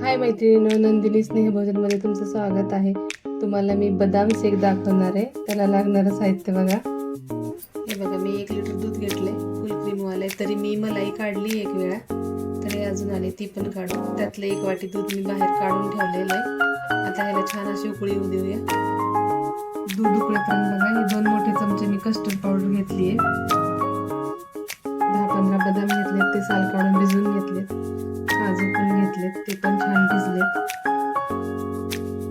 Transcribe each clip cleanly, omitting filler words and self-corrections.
हाय मैत्रिणींनो, नंदिनी स्नेहभोजनमध्ये तुमचं स्वागत आहे. तुम्हाला मी बदाम शेक दाखवणार आहे. त्याला लागणारं साहित्य बघा. हे बघा, मी 1 लिटर दूध घेतले, फुल क्रीमवाले. तरी मी मलाई काढली 1 वेळा, तरी अजून आली ती पण काढू. त्यातलं 1 वाटी दूध मी बाहेर काढून ठेवलेलं आहे. आता ह्याला छान अशी उकळी येऊ देऊया. दूध उकळेपर्यंत बघा, हे 2 मोठे चमचे मी कस्टर्ड पावडर घेतली आहे. 10-15 बदाम घेतलेत, ते साल काढून भिजवून घेतलेत. काजू पण घेतलेत, ते पण छान भिजलेत.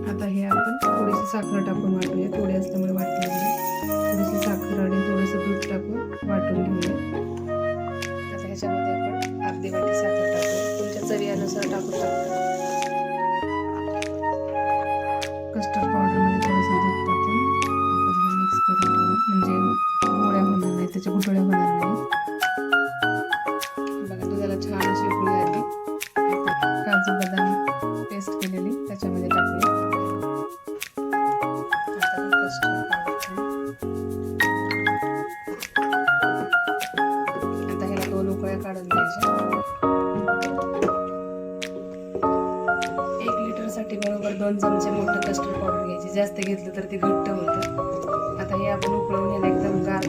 आता हे आपण थोडीशी साखर टाकून वाटूया. थोडे असल्यामुळे वाटले नाही. थोडीशी साखर आणि थोडंसं दूध टाकून वाटून घेऊया. आता ह्याच्यामध्ये आपण अर्धी वाटी साखर टाकूया. तुमच्या चवीनुसार टाकू शकता. कस्टर्ड पावडरमध्ये थोडंसं दूध टाकून आपण मिक्स करून घेऊया. म्हणजे गोळ्या होणार नाही, त्याच्या गुठळ्या होणार नाही. बघा, दुधाला छान अशी उकळी आली. काजू बदाम पेस्ट केलेली त्याच्यामध्ये टाकूया. आता ह्याला 2 उकळ्या काढून घ्यायच्या. 1 लिटरसाठी बरोबर 2 चमचे मोठं कस्टर्ड पावडर घ्यायची. जास्त घेतलं तर ते घट्ट होतं. आता हे आपण उकळून ह्याला एकदम गार